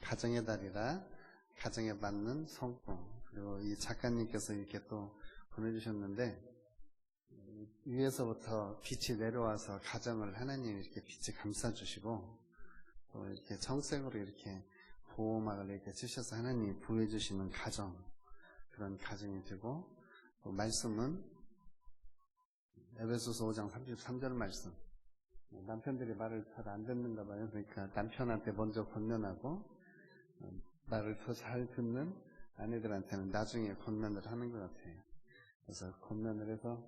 가정의 달이라 가정에 맞는 성공, 그리고 이 작가님께서 이렇게 또 보내주셨는데, 위에서부터 빛이 내려와서 가정을 하나님이 이렇게 빛이 감싸주시고, 또 이렇게 청색으로 이렇게 보호막을 이렇게 주셔서 하나님이 부여주시는 가정, 그런 가정이 되고, 또 말씀은 에베소서 5장 33절 말씀. 남편들이 말을 잘 안 듣는가 봐요. 그러니까 남편한테 먼저 권면하고 말을 더 잘 듣는 아내들한테는 나중에 권면을 하는 것 같아요. 그래서 권면을 해서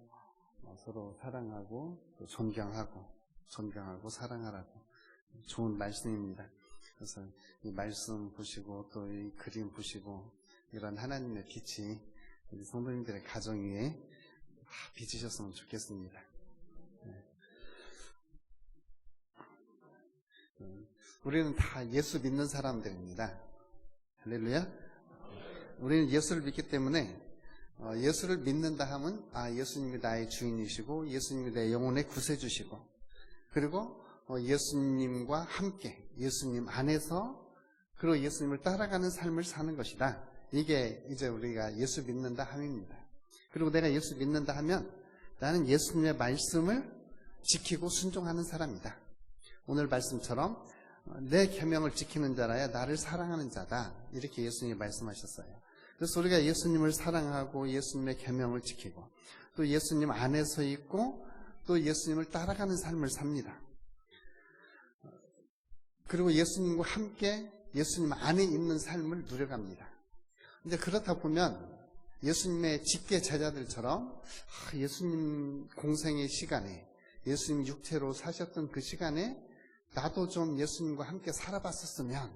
서로 사랑하고 또 존경하고 사랑하라고 좋은 말씀입니다. 그래서 이 말씀 보시고 또 이 그림 보시고 이런 하나님의 빛이 우리 성도님들의 가정 위에 비치셨으면 좋겠습니다. 우리는 다 예수 믿는 사람들입니다. 할렐루야. 우리는 예수를 믿기 때문에 예수를 믿는다 하면 예수님이 나의 주인이시고 예수님이 내 영혼의 구세주시고, 그리고 예수님과 함께 예수님 안에서 그리고 예수님을 따라가는 삶을 사는 것이다. 이게 이제 우리가 예수 믿는다 함입니다. 그리고 내가 예수 믿는다 하면 나는 예수님의 말씀을 지키고 순종하는 사람이다. 오늘 말씀처럼 내 계명을 지키는 자라야 나를 사랑하는 자다, 이렇게 예수님이 말씀하셨어요. 그래서 우리가 예수님을 사랑하고 예수님의 계명을 지키고 또 예수님 안에서 있고 또 예수님을 따라가는 삶을 삽니다. 그리고 예수님과 함께 예수님 안에 있는 삶을 누려갑니다. 근데 그렇다 보면 예수님의 직계 제자들처럼 예수님 공생의 시간에, 예수님 육체로 사셨던 그 시간에 나도 좀 예수님과 함께 살아봤었으면,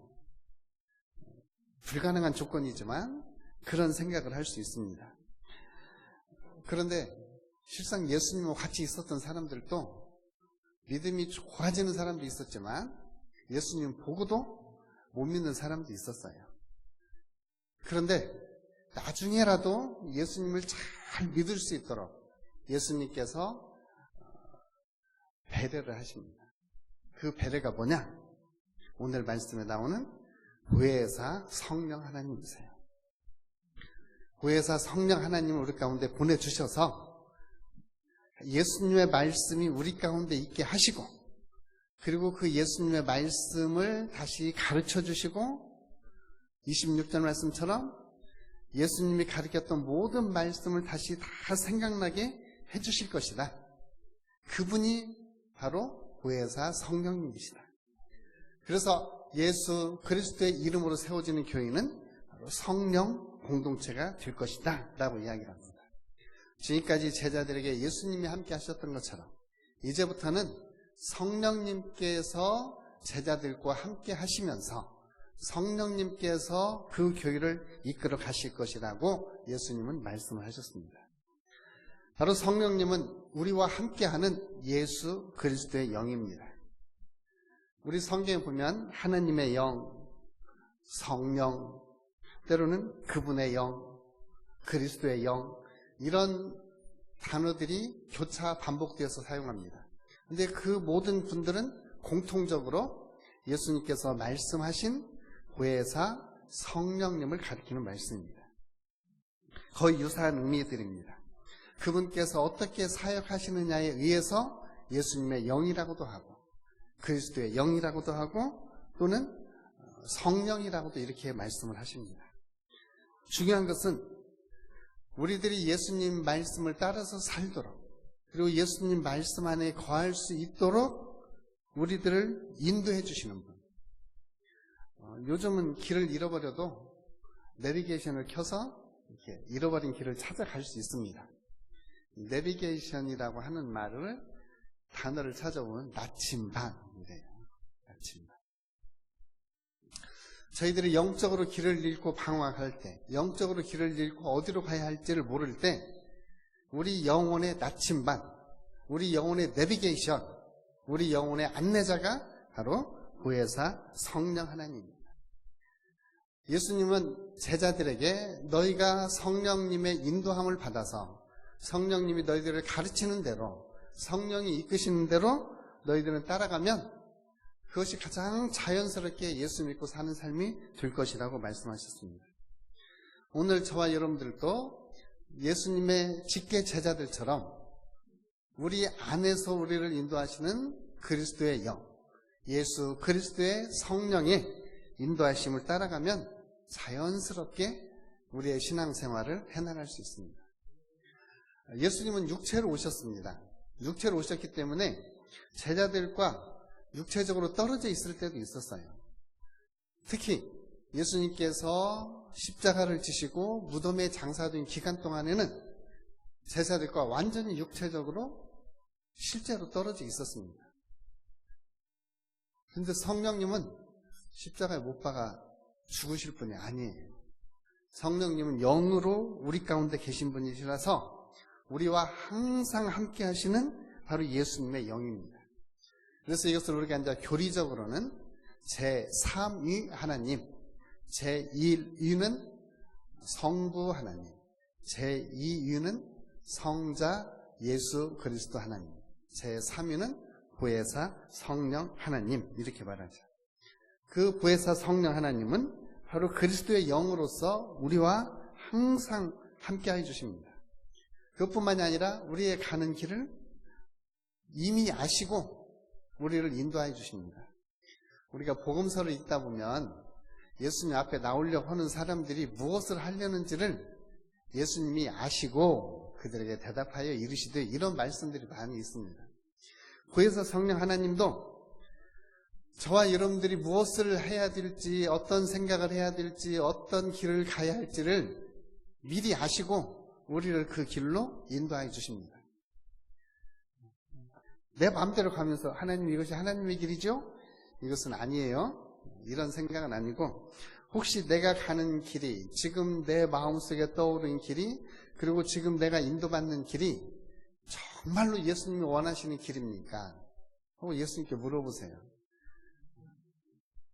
불가능한 조건이지만 그런 생각을 할 수 있습니다. 그런데 실상 예수님과 같이 있었던 사람들도 믿음이 좋아지는 사람도 있었지만 예수님 보고도 못 믿는 사람도 있었어요. 그런데 나중에라도 예수님을 잘 믿을 수 있도록 예수님께서 배려를 하십니다. 그 배려가 뭐냐? 오늘 말씀에 나오는 보혜사 성령 하나님이세요. 보혜사 성령 하나님을 우리 가운데 보내주셔서 예수님의 말씀이 우리 가운데 있게 하시고, 그리고 그 예수님의 말씀을 다시 가르쳐 주시고, 26절 말씀처럼 예수님이 가르쳤던 모든 말씀을 다시 다 생각나게 해주실 것이다. 그분이 바로 보혜사 성령님이시다. 그래서 예수 그리스도의 이름으로 세워지는 교회는 바로 성령 공동체가 될 것이다 라고 이야기를 합니다. 지금까지 제자들에게 예수님이 함께 하셨던 것처럼 이제부터는 성령님께서 제자들과 함께 하시면서 성령님께서 그 교회를 이끌어 가실 것이라고 예수님은 말씀을 하셨습니다. 바로 성령님은 우리와 함께하는 예수 그리스도의 영입니다. 우리 성경에 보면 하나님의 영, 성령, 때로는 그분의 영, 그리스도의 영, 이런 단어들이 교차 반복되어서 사용합니다. 그런데 그 모든 분들은 공통적으로 예수님께서 말씀하신 보혜사 성령님을 가리키는 말씀입니다. 거의 유사한 의미들입니다. 그분께서 어떻게 사역하시느냐에 의해서 예수님의 영이라고도 하고 그리스도의 영이라고도 하고 또는 성령이라고도 이렇게 말씀을 하십니다. 중요한 것은 우리들이 예수님 말씀을 따라서 살도록, 그리고 예수님 말씀 안에 거할 수 있도록 우리들을 인도해 주시는 분. 요즘은 길을 잃어버려도 내비게이션을 켜서 이렇게 잃어버린 길을 찾아갈 수 있습니다. 내비게이션이라고 하는 말을 단어를 찾아보면 나침반이래요. 나침반. 저희들이 영적으로 길을 잃고 방황할 때, 영적으로 길을 잃고 어디로 가야 할지를 모를 때 우리 영혼의 나침반, 우리 영혼의 내비게이션, 우리 영혼의 안내자가 바로 보혜사 성령 하나님입니다. 예수님은 제자들에게 너희가 성령님의 인도함을 받아서 성령님이 너희들을 가르치는 대로, 성령이 이끄시는 대로 너희들은 따라가면 그것이 가장 자연스럽게 예수 믿고 사는 삶이 될 것이라고 말씀하셨습니다. 오늘 저와 여러분들도 예수님의 직계 제자들처럼 우리 안에서 우리를 인도하시는 그리스도의 영, 예수 그리스도의 성령의 인도하심을 따라가면 자연스럽게 우리의 신앙생활을 해나갈 수 있습니다. 예수님은 육체로 오셨습니다. 육체로 오셨기 때문에 제자들과 육체적으로 떨어져 있을 때도 있었어요. 특히 예수님께서 십자가를 지시고 무덤에 장사된 기간 동안에는 제자들과 완전히 육체적으로 실제로 떨어져 있었습니다. 그런데 성령님은 십자가에 못 박아 죽으실 분이 아니에요. 성령님은 영으로 우리 가운데 계신 분이시라서 우리와 항상 함께 하시는 바로 예수님의 영입니다. 그래서 이것을 우리가 이제 교리적으로는 제3위 하나님, 제1위는 성부 하나님, 제2위는 성자 예수 그리스도 하나님, 제3위는 보혜사 성령 하나님, 이렇게 말하죠. 그 보혜사 성령 하나님은 바로 그리스도의 영으로서 우리와 항상 함께 해주십니다. 그것뿐만이 아니라 우리의 가는 길을 이미 아시고 우리를 인도해 주십니다. 우리가 복음서를 읽다 보면 예수님 앞에 나오려고 하는 사람들이 무엇을 하려는지를 예수님이 아시고 그들에게 대답하여 이르시되, 이런 말씀들이 많이 있습니다. 보혜사 성령 하나님도 저와 여러분들이 무엇을 해야 될지, 어떤 생각을 해야 될지, 어떤 길을 가야 할지를 미리 아시고 우리를 그 길로 인도해 주십니다. 내 마음대로 가면서 하나님, 이것이 하나님의 길이죠? 이것은 아니에요. 이런 생각은 아니고, 혹시 내가 가는 길이, 지금 내 마음속에 떠오르는 길이, 그리고 지금 내가 인도받는 길이 정말로 예수님이 원하시는 길입니까? 하고 예수님께 물어보세요.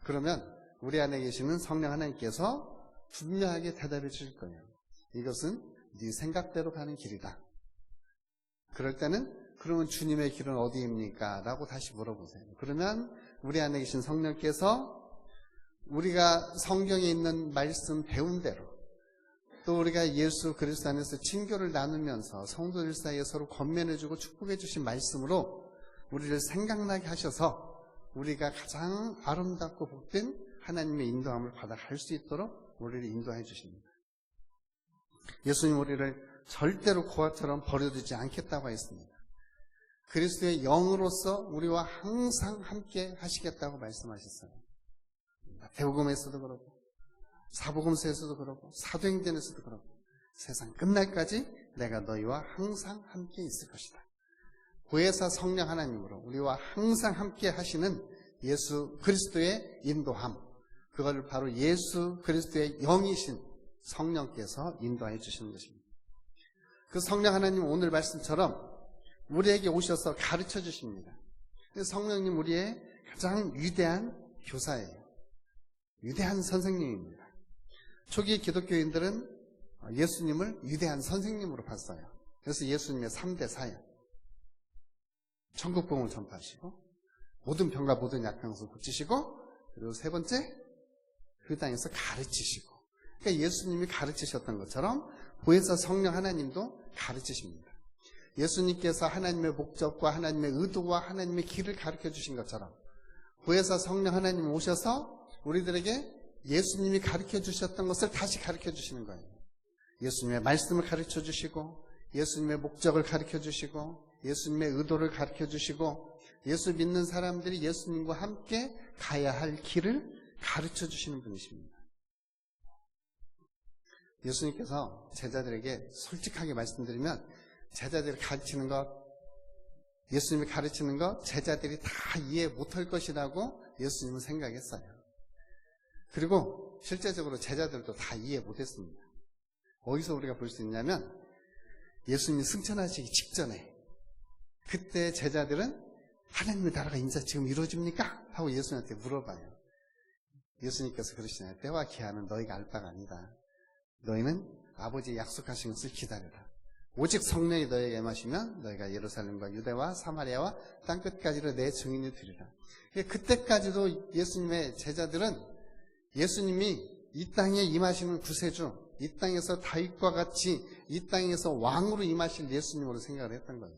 그러면 우리 안에 계시는 성령 하나님께서 분명하게 대답해 주실 거예요. 이것은 네 생각대로 가는 길이다. 그럴 때는 그러면 주님의 길은 어디입니까? 라고 다시 물어보세요. 그러면 우리 안에 계신 성령께서 우리가 성경에 있는 말씀 배운 대로, 또 우리가 예수 그리스도 안에서 친교를 나누면서 성도들 사이에 서로 권면해주고 축복해 주신 말씀으로 우리를 생각나게 하셔서 우리가 가장 아름답고 복된 하나님의 인도함을 받아갈 수 있도록 우리를 인도해 주십니다. 예수님 우리를 절대로 고아처럼 버려두지 않겠다고 했습니다. 그리스도의 영으로서 우리와 항상 함께 하시겠다고 말씀하셨어요. 마태복음에서도 그러고 사복음서에서도 그러고 사도행전에서도 그러고 세상 끝날까지 내가 너희와 항상 함께 있을 것이다. 보혜사 성령 하나님으로 우리와 항상 함께 하시는 예수 그리스도의 인도함, 그걸 바로 예수 그리스도의 영이신 성령께서 인도해 주시는 것입니다. 그 성령 하나님 오늘 말씀처럼 우리에게 오셔서 가르쳐 주십니다. 성령님 우리의 가장 위대한 교사예요. 위대한 선생님입니다. 초기 기독교인들은 예수님을 위대한 선생님으로 봤어요. 그래서 예수님의 3대 사역, 천국복음을 전파하시고 모든 병과 모든 약한 것을 고치시고, 그리고 세 번째 그 땅에서 가르치시고. 그러니까 예수님이 가르치셨던 것처럼 보혜사 성령 하나님도 가르치십니다. 예수님께서 하나님의 목적과 하나님의 의도와 하나님의 길을 가르쳐 주신 것처럼 보혜사 성령 하나님 오셔서 우리들에게 예수님이 가르쳐 주셨던 것을 다시 가르쳐 주시는 거예요. 예수님의 말씀을 가르쳐 주시고, 예수님의 목적을 가르쳐 주시고, 예수님의 의도를 가르쳐 주시고, 예수 믿는 사람들이 예수님과 함께 가야 할 길을 가르쳐 주시는 분이십니다. 예수님께서 제자들에게 솔직하게 말씀드리면, 제자들이 가르치는 것, 예수님이 가르치는 것, 제자들이 다 이해 못할 것이라고 예수님은 생각했어요. 그리고 실제적으로 제자들도 다 이해 못했습니다. 어디서 우리가 볼 수 있냐면, 예수님이 승천하시기 직전에 그때 제자들은 하나님의 나라가 이제 지금 이루어집니까? 하고 예수님한테 물어봐요. 예수님께서 그러시잖아요. 때와 기한은 너희가 알 바가 아니다. 너희는 아버지 약속하신 것을 기다려라. 오직 성령이 너에게 임하시면 너희가 예루살렘과 유대와 사마리아와 땅끝까지로 내 증인이 되리라. 그때까지도 예수님의 제자들은 예수님이 이 땅에 임하시는 구세주, 이 땅에서 다윗과 같이 이 땅에서 왕으로 임하실 예수님으로 생각을 했던 거예요.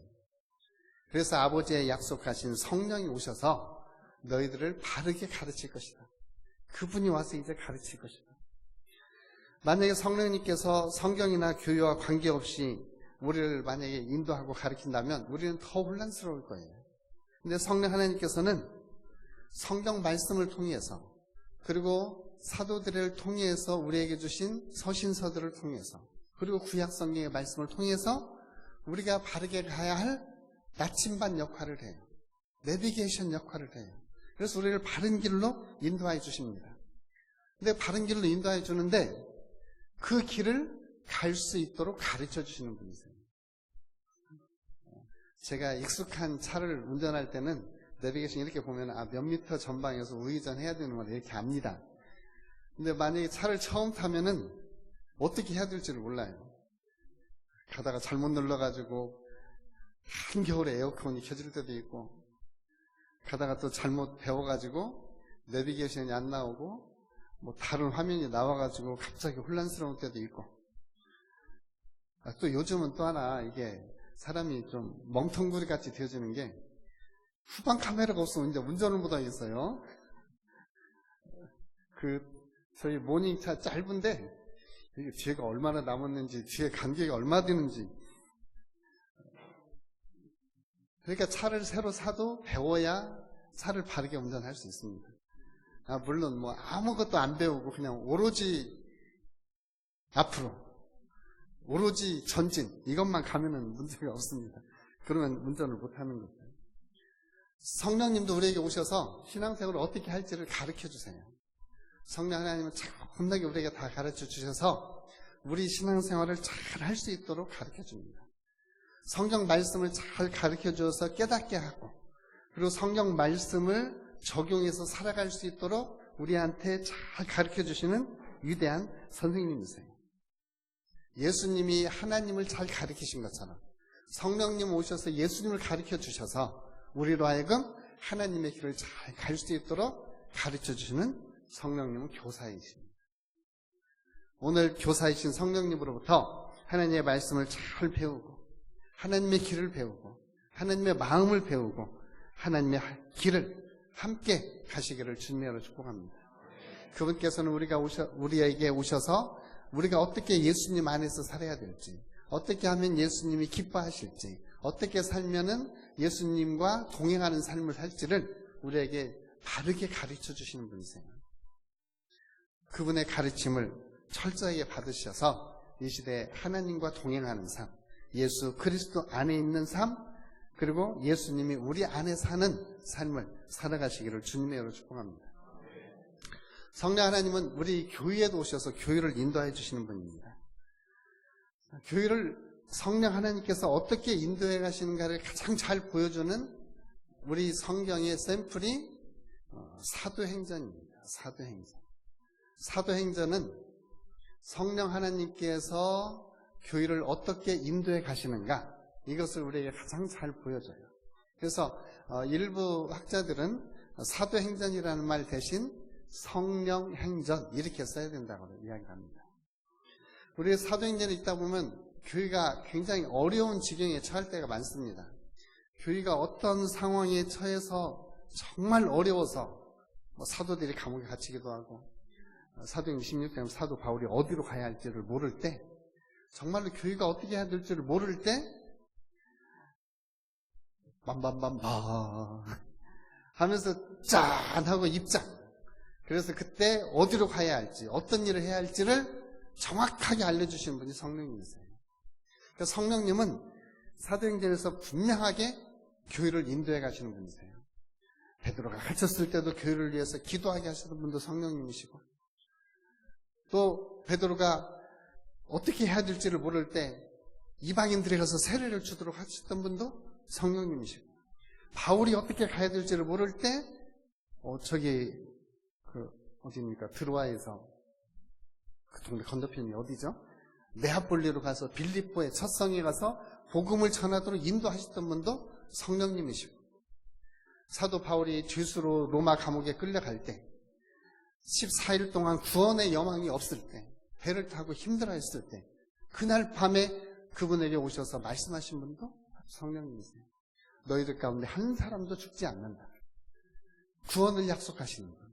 그래서 아버지의 약속하신 성령이 오셔서 너희들을 바르게 가르칠 것이다. 그분이 와서 이제 가르칠 것이다. 만약에 성령님께서 성경이나 교회와 관계없이 우리를 만약에 인도하고 가르친다면 우리는 더 혼란스러울 거예요. 근데 성령 하나님께서는 성경 말씀을 통해서, 그리고 사도들을 통해서 우리에게 주신 서신서들을 통해서, 그리고 구약 성경의 말씀을 통해서 우리가 바르게 가야 할 나침반 역할을 해요. 내비게이션 역할을 해요. 그래서 우리를 바른 길로 인도해 주십니다. 근데 바른 길로 인도해 주는데 그 길을 갈 수 있도록 가르쳐 주시는 분이세요. 제가 익숙한 차를 운전할 때는 내비게이션 이렇게 보면 몇 미터 전방에서 우회전 해야 되는 걸 이렇게 압니다. 근데 만약에 차를 처음 타면은 어떻게 해야 될지를 몰라요. 가다가 잘못 눌러가지고 한겨울에 에어컨이 켜질 때도 있고, 가다가 또 잘못 배워가지고 내비게이션이 안 나오고 뭐 다른 화면이 나와가지고 갑자기 혼란스러운 때도 있고, 또 요즘은 또 하나 이게 사람이 좀 멍텅구리 같이 되어지는 게 후방 카메라가 없으면 이제 운전을 못하겠어요. 저희 모닝차 짧은데 이게 뒤에가 얼마나 남았는지, 뒤에 간격이 얼마 되는지. 그러니까 차를 새로 사도 배워야 차를 바르게 운전할 수 있습니다. 물론 뭐 아무것도 안 배우고 그냥 오로지 앞으로, 오로지 전진, 이것만 가면은 문제가 없습니다. 그러면 운전을 못하는 거죠. 성령님도 우리에게 오셔서 신앙생활을 어떻게 할지를 가르쳐 주세요. 성령 하나님은 차분하게 우리에게 다 가르쳐 주셔서 우리 신앙생활을 잘 할 수 있도록 가르쳐 줍니다. 성경 말씀을 잘 가르쳐 주어서 깨닫게 하고, 그리고 성경 말씀을 적용해서 살아갈 수 있도록 우리한테 잘 가르쳐 주시는 위대한 선생님이세요. 예수님이 하나님을 잘 가르치신 것처럼 성령님 오셔서 예수님을 가르쳐 주셔서 우리로 하여금 하나님의 길을 잘 갈 수 있도록 가르쳐 주시는 성령님은 교사이십니다. 오늘 교사이신 성령님으로부터 하나님의 말씀을 잘 배우고, 하나님의 길을 배우고, 하나님의 마음을 배우고, 하나님의 길을 함께 가시기를 주님으로 축복합니다. 그분께서는 우리에게 오셔서 우리가 어떻게 예수님 안에서 살아야 될지, 어떻게 하면 예수님이 기뻐하실지, 어떻게 살면은 예수님과 동행하는 삶을 살지를 우리에게 바르게 가르쳐 주시는 분이세요. 그분의 가르침을 철저하게 받으셔서 이 시대에 하나님과 동행하는 삶, 예수 그리스도 안에 있는 삶, 그리고 예수님이 우리 안에 사는 삶을 살아가시기를 주님의 이름으로 축복합니다. 성령 하나님은 우리 교회에도 오셔서 교회를 인도해 주시는 분입니다. 교회를 성령 하나님께서 어떻게 인도해 가시는가를 가장 잘 보여주는 우리 성경의 샘플이 사도행전입니다. 사도행전은 성령 하나님께서 교회를 어떻게 인도해 가시는가, 이것을 우리에게 가장 잘 보여줘요. 그래서 일부 학자들은 사도행전이라는 말 대신 성령행전 이렇게 써야 된다고 이야기합니다. 우리 사도행전에 있다 보면 교회가 굉장히 어려운 지경에 처할 때가 많습니다. 교회가 어떤 상황에 처해서 정말 어려워서 사도들이 감옥에 갇히기도 하고, 사도행전 16장에 사도 바울이 어디로 가야 할지를 모를 때, 정말로 교회가 어떻게 해야 될지를 모를 때 빰빰빰빰 하면서 짠 하고 입장. 그래서 그때 어디로 가야 할지, 어떤 일을 해야 할지를 정확하게 알려주시는 분이 성령님이세요. 그래서 성령님은 사도행전에서 분명하게 교회를 인도해 가시는 분이세요. 베드로가 갇혔을 때도 교회를 위해서 기도하게 하시는 분도 성령님이시고, 또 베드로가 어떻게 해야 될지를 모를 때 이방인들에 가서 세례를 주도록 하셨던 분도 성령님이시고, 바울이 어떻게 가야 될지를 모를 때 어디입니까? 드로아에서 그 동네 건너편이 어디죠? 네아폴리로 가서 빌립보에 첫 성에 가서 복음을 전하도록 인도하셨던 분도 성령님이시고, 사도 바울이 죄수로 로마 감옥에 끌려갈 때 14일 동안 구원의 여망이 없을 때, 배를 타고 힘들어했을 때, 그날 밤에 그분에게 오셔서 말씀하신 분도 성령님이세요. 너희들 가운데 한 사람도 죽지 않는다. 구원을 약속하시는 분.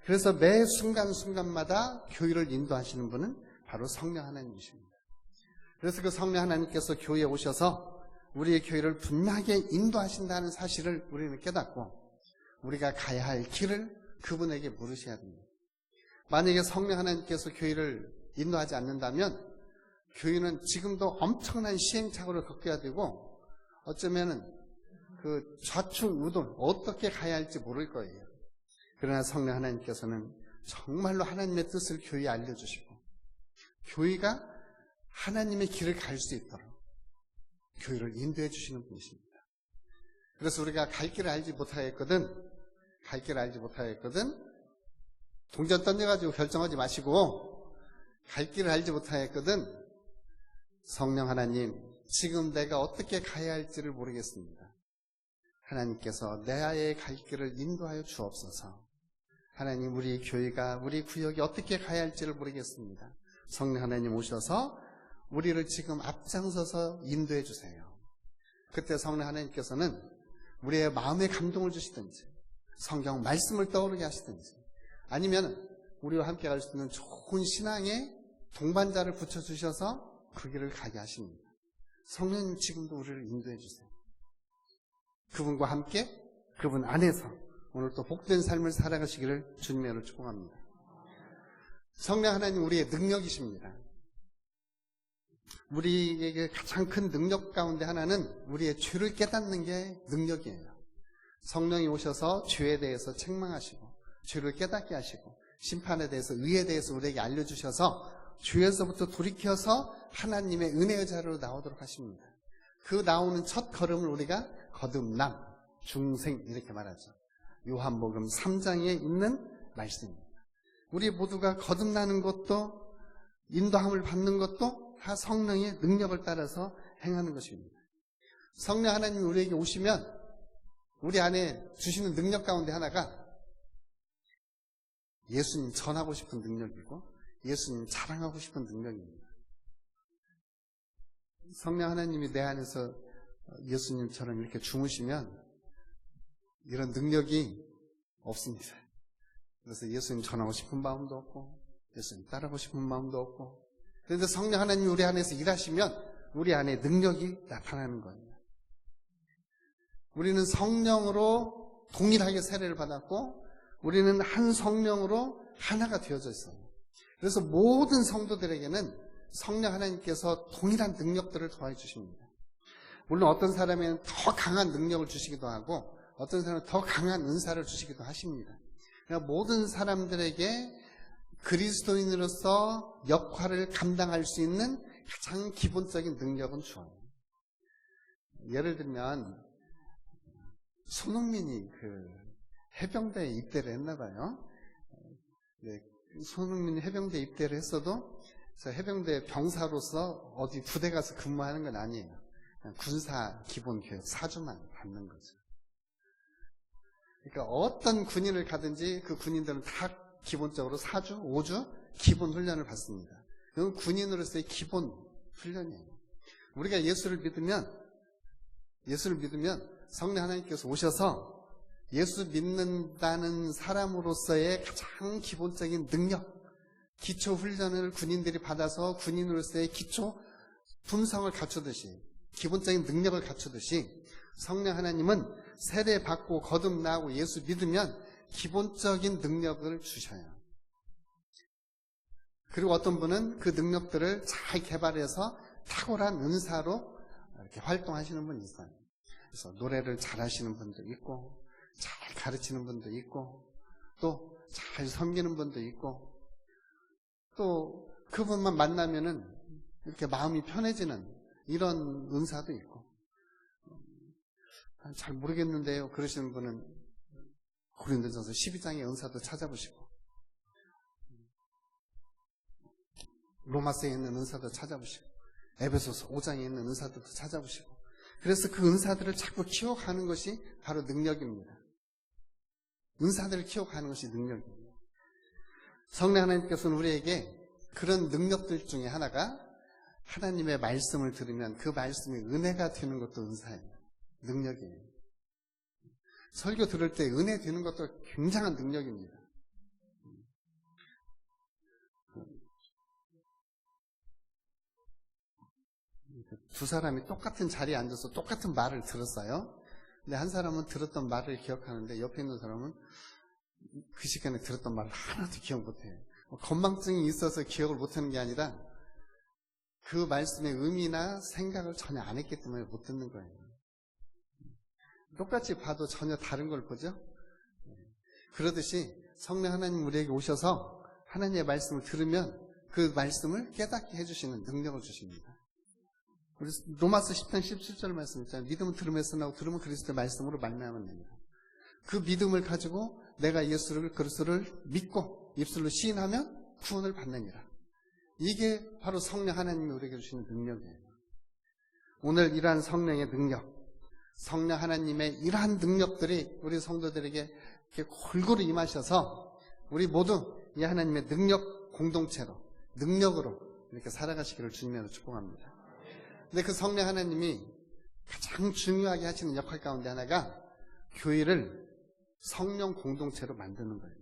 그래서 매 순간순간마다 교회를 인도하시는 분은 바로 성령 하나님이십니다. 그래서 그 성령 하나님께서 교회에 오셔서 우리의 교회를 분명하게 인도하신다는 사실을 우리는 깨닫고 우리가 가야 할 길을 그분에게 물으셔야 됩니다. 만약에 성령 하나님께서 교회를 인도하지 않는다면 교회는 지금도 엄청난 시행착오를 겪어야 되고 어쩌면은 그 좌충우돌 어떻게 가야 할지 모를 거예요. 그러나 성령 하나님께서는 정말로 하나님의 뜻을 교회에 알려주시고 교회가 하나님의 길을 갈 수 있도록 교회를 인도해 주시는 분이십니다. 그래서 우리가 갈 길을 알지 못하겠거든 동전 던져가지고 결정하지 마시고, 갈 길을 알지 못하겠거든 성령 하나님, 지금 내가 어떻게 가야 할지를 모르겠습니다. 하나님께서 내 아이의 갈 길을 인도하여 주옵소서. 하나님, 우리 교회가, 우리 구역이 어떻게 가야 할지를 모르겠습니다. 성령 하나님 오셔서 우리를 지금 앞장서서 인도해 주세요. 그때 성령 하나님께서는 우리의 마음에 감동을 주시든지 성경 말씀을 떠오르게 하시든지 아니면 우리와 함께 갈 수 있는 좋은 신앙의 동반자를 붙여주셔서 그 길을 가게 하십니다. 성령님 지금도 우리를 인도해 주세요. 그분과 함께 그분 안에서 오늘 또 복된 삶을 살아가시기를 주님의 이름으로 축복합니다. 성령 하나님 우리의 능력이십니다. 우리에게 가장 큰 능력 가운데 하나는 우리의 죄를 깨닫는 게 능력이에요. 성령이 오셔서 죄에 대해서 책망하시고 죄를 깨닫게 하시고 심판에 대해서, 의에 대해서 우리에게 알려주셔서 죄에서부터 돌이켜서 하나님의 은혜의 자리로 나오도록 하십니다. 그 나오는 첫 걸음을 우리가 거듭남, 중생 이렇게 말하죠. 요한복음 3장에 있는 말씀입니다. 우리 모두가 거듭나는 것도 인도함을 받는 것도 다 성령의 능력을 따라서 행하는 것입니다. 성령 하나님이 우리에게 오시면 우리 안에 주시는 능력 가운데 하나가 예수님 전하고 싶은 능력이고 예수님 자랑하고 싶은 능력입니다. 성령 하나님이 내 안에서 예수님처럼 이렇게 주무시면 이런 능력이 없습니다. 그래서 예수님 전하고 싶은 마음도 없고 예수님 따르고 싶은 마음도 없고, 그런데 성령 하나님이 우리 안에서 일하시면 우리 안에 능력이 나타나는 거예요. 우리는 성령으로 동일하게 세례를 받았고 우리는 한 성령으로 하나가 되어져 있어요. 그래서 모든 성도들에게는 성령 하나님께서 동일한 능력들을 더해 주십니다. 물론 어떤 사람에는 더 강한 능력을 주시기도 하고 어떤 사람은 더 강한 은사를 주시기도 하십니다. 그러니까 모든 사람들에게 그리스도인으로서 역할을 감당할 수 있는 가장 기본적인 능력은 주어요. 예를 들면 손흥민이 해병대에 입대를 했나 봐요. 네, 손흥민이 해병대에 입대를 했어도 해병대 병사로서 어디 부대 가서 근무하는 건 아니에요. 그냥 군사 기본 교육 4주만 받는 거죠. 그러니까 어떤 군인을 가든지 그 군인들은 다 기본적으로 4주, 5주 기본 훈련을 받습니다. 그건 군인으로서의 기본 훈련이에요. 우리가 예수를 믿으면 성령 하나님께서 오셔서 예수 믿는다는 사람으로서의 가장 기본적인 능력, 기초 훈련을 군인들이 받아서 군인으로서의 기초 품성을 갖추듯이, 기본적인 능력을 갖추듯이 성령 하나님은 세례 받고 거듭나고 예수 믿으면 기본적인 능력을 주셔요. 그리고 어떤 분은 그 능력들을 잘 개발해서 탁월한 은사로 이렇게 활동하시는 분이 있어요. 그래서 노래를 잘하시는 분도 있고 잘 가르치는 분도 있고 또 잘 섬기는 분도 있고 또 그분만 만나면은 이렇게 마음이 편해지는 이런 은사도 있고, 잘 모르겠는데요 그러시는 분은 고린도전서 12장의 은사도 찾아보시고, 로마서에 있는 은사도 찾아보시고 에베소서 5장에 있는 은사들도 찾아보시고 그래서 그 은사들을 자꾸 기억하는 것이 바로 능력입니다. 은사들을 기억하는 것이 능력입니다. 성령 하나님께서는 우리에게 그런 능력들 중에 하나가 하나님의 말씀을 들으면 그 말씀이 은혜가 되는 것도 은사예요. 능력이에요. 설교 들을 때 은혜 되는 것도 굉장한 능력입니다. 두 사람이 똑같은 자리에 앉아서 똑같은 말을 들었어요. 근데 한 사람은 들었던 말을 기억하는데 옆에 있는 사람은 그 시간에 들었던 말을 하나도 기억 못해요. 건망증이 있어서 기억을 못하는 게 아니라 그 말씀의 의미나 생각을 전혀 안 했기 때문에 못 듣는 거예요. 똑같이 봐도 전혀 다른 걸 보죠. 그러듯이 성령 하나님 우리에게 오셔서 하나님의 말씀을 들으면 그 말씀을 깨닫게 해주시는 능력을 주십니다. 우리 로마서 10장 17절 말씀 있잖아요. 믿음은 들음에서 나고 들음은 그리스도의 말씀으로 말미암아 됩니다. 그 믿음을 가지고 내가 예수를 그리스도를 믿고 입술로 시인하면 구원을 받느니라. 이게 바로 성령 하나님이 우리에게 주시는 능력이에요. 오늘 이러한 성령의 능력, 성령 하나님의 이러한 능력들이 우리 성도들에게 이렇게 골고루 임하셔서 우리 모두 이 하나님의 능력 공동체로, 능력으로 이렇게 살아가시기를 주님으로 축복합니다. 근데 그 성령 하나님이 가장 중요하게 하시는 역할 가운데 하나가 교회를 성령 공동체로 만드는 거예요.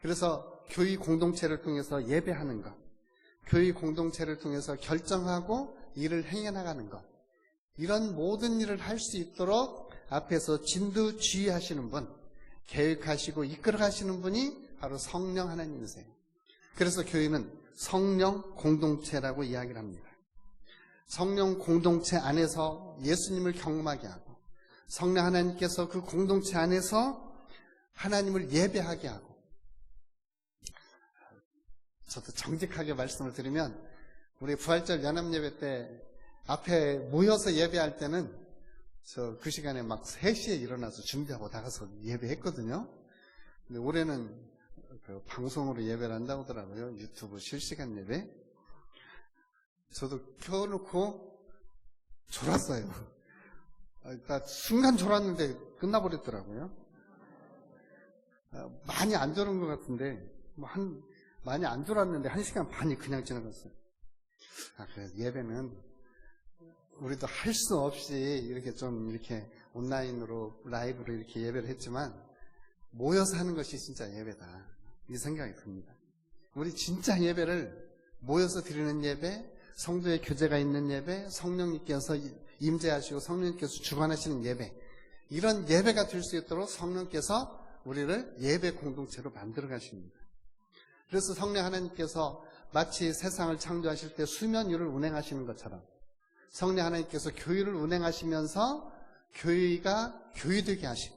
그래서 교회 공동체를 통해서 예배하는 것, 교회 공동체를 통해서 결정하고 일을 행해나가는 것, 이런 모든 일을 할 수 있도록 앞에서 진두지휘하시는 분, 계획하시고 이끌어가시는 분이 바로 성령 하나님이세요. 그래서 교회는 성령 공동체라고 이야기를 합니다. 성령 공동체 안에서 예수님을 경험하게 하고 성령 하나님께서 그 공동체 안에서 하나님을 예배하게 하고, 저도 정직하게 말씀을 드리면 우리 부활절 연합예배 때 앞에 모여서 예배할 때는 저 그 시간에 막 3시에 일어나서 준비하고 나가서 예배했거든요. 근데 올해는 그 방송으로 예배를 한다고 하더라고요. 유튜브 실시간 예배. 저도 켜놓고 졸았어요. 나 순간 졸았는데 끝나버렸더라고요. 많이 안 졸은 것 같은데 많이 안 졸았는데 1시간 반이 그냥 지나갔어요. 그래서 예배는 우리도 할 수 없이 이렇게 좀 이렇게 온라인으로 라이브로 이렇게 예배를 했지만 모여서 하는 것이 진짜 예배다, 이 생각이 듭니다. 우리 진짜 예배를 모여서 드리는 예배, 성도의 교제가 있는 예배, 성령님께서 임재하시고 성령님께서 주관하시는 예배, 이런 예배가 될 수 있도록 성령께서 우리를 예배 공동체로 만들어 가십니다. 그래서 성령 하나님께서 마치 세상을 창조하실 때 수면 위를 운행하시는 것처럼 성령 하나님께서 교회를 운행하시면서 교회가 교회되게 하시고,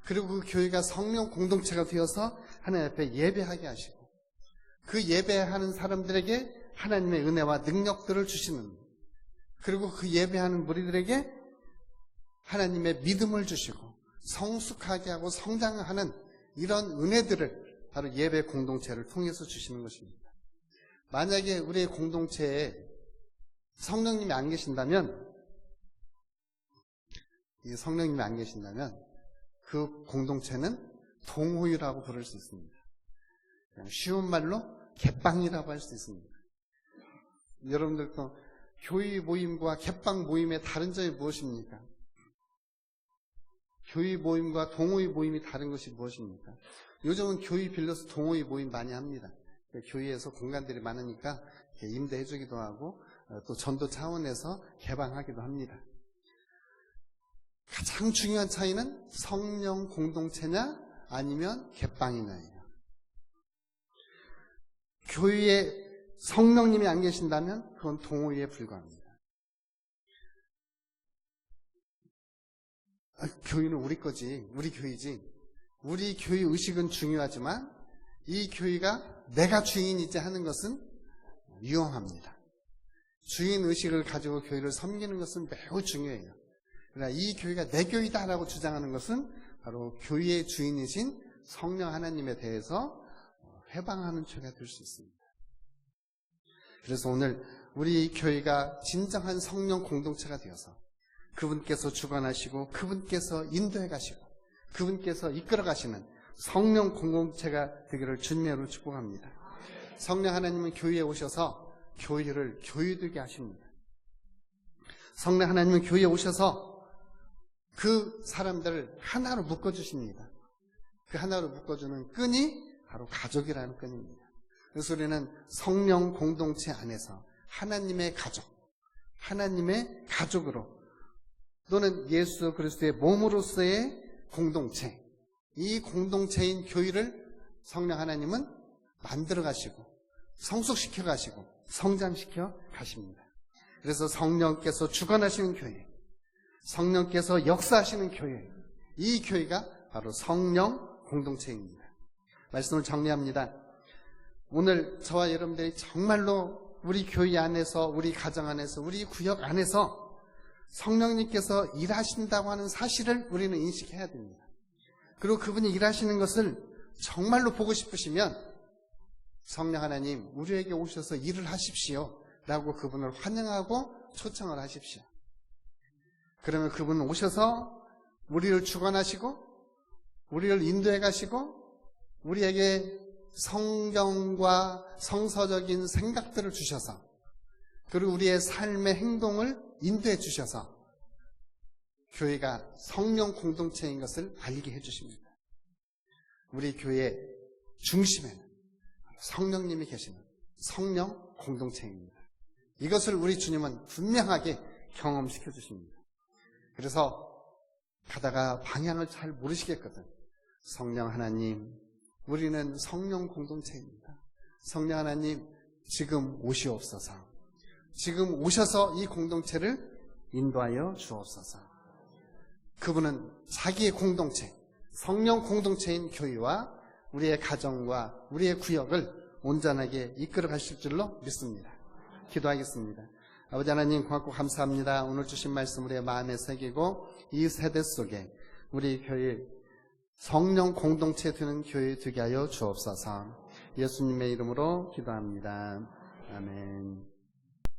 그리고 그 교회가 성령 공동체가 되어서 하나님 앞에 예배하게 하시고, 그 예배하는 사람들에게 하나님의 은혜와 능력들을 주시는, 그리고 그 예배하는 무리들에게 하나님의 믿음을 주시고 성숙하게 하고 성장하는 이런 은혜들을 바로 예배 공동체를 통해서 주시는 것입니다. 만약에 우리의 공동체에 성령님이 안 계신다면, 이 성령님이 안 계신다면 그 공동체는 동호회라고 부를 수 있습니다. 그냥 쉬운 말로 갯방이라고 할 수 있습니다. 여러분들도 교회 모임과 갯방 모임의 다른 점이 무엇입니까? 교회 모임과 동호회 모임이 다른 것이 무엇입니까? 요즘은 교회 빌려서 동호회 모임 많이 합니다. 교회에서 공간들이 많으니까 임대해주기도 하고 또 전도 차원에서 개방하기도 합니다. 가장 중요한 차이는 성령 공동체냐 아니면 갯방이냐예요. 교회에 성령님이 안 계신다면 그건 동호회에 불과합니다. 교회는 우리 거지, 우리 교회지. 우리 교회 의식은 중요하지만 이 교회가 내가 주인이지 하는 것은 위험합니다. 주인 의식을 가지고 교회를 섬기는 것은 매우 중요해요. 그러나 이 교회가 내 교회다라고 주장하는 것은 바로 교회의 주인이신 성령 하나님에 대해서 회방하는 죄가 될 수 있습니다. 그래서 오늘 우리 교회가 진정한 성령 공동체가 되어서 그분께서 주관하시고 그분께서 인도해 가시고 그분께서 이끌어 가시는 성령 공동체가 되기를 주님으로 축복합니다. 성령 하나님은 교회에 오셔서 교회를 교회되게 하십니다. 성령 하나님은 교회에 오셔서 그 사람들을 하나로 묶어주십니다. 그 하나로 묶어주는 끈이 바로 가족이라는 끈입니다. 그래서 우리는 성령 공동체 안에서 하나님의 가족, 하나님의 가족으로 또는 예수 그리스도의 몸으로서의 공동체, 이 공동체인 교회를 성령 하나님은 만들어 가시고 성숙시켜 가시고 성장시켜 가십니다. 그래서 성령께서 주관하시는 교회, 성령께서 역사하시는 교회, 이 교회가 바로 성령 공동체입니다. 말씀을 정리합니다. 오늘 저와 여러분들이 정말로 우리 교회 안에서, 우리 가정 안에서, 우리 구역 안에서 성령님께서 일하신다고 하는 사실을 우리는 인식해야 됩니다. 그리고 그분이 일하시는 것을 정말로 보고 싶으시면 성령 하나님 우리에게 오셔서 일을 하십시오 라고 그분을 환영하고 초청을 하십시오. 그러면 그분은 오셔서 우리를 주관하시고 우리를 인도해 가시고 우리에게 성경과 성서적인 생각들을 주셔서 그리고 우리의 삶의 행동을 인도해 주셔서 교회가 성령 공동체인 것을 알게 해주십니다. 우리 교회의 중심에는 성령님이 계시는 성령 공동체입니다. 이것을 우리 주님은 분명하게 경험시켜 주십니다. 그래서 가다가 방향을 잘 모르시겠거든. 성령 하나님, 우리는 성령 공동체입니다. 성령 하나님, 지금 오시옵소서. 지금 오셔서 이 공동체를 인도하여 주옵소서. 그분은 자기의 공동체, 성령 공동체인 교회와 우리의 가정과 우리의 구역을 온전하게 이끌어 가실 줄로 믿습니다. 기도하겠습니다. 아버지 하나님 고맙고 감사합니다. 오늘 주신 말씀 우리의 마음에 새기고 이 세대 속에 우리 교회 성령 공동체 되는 교회 되게 하여 주옵소서. 예수님의 이름으로 기도합니다. 아멘.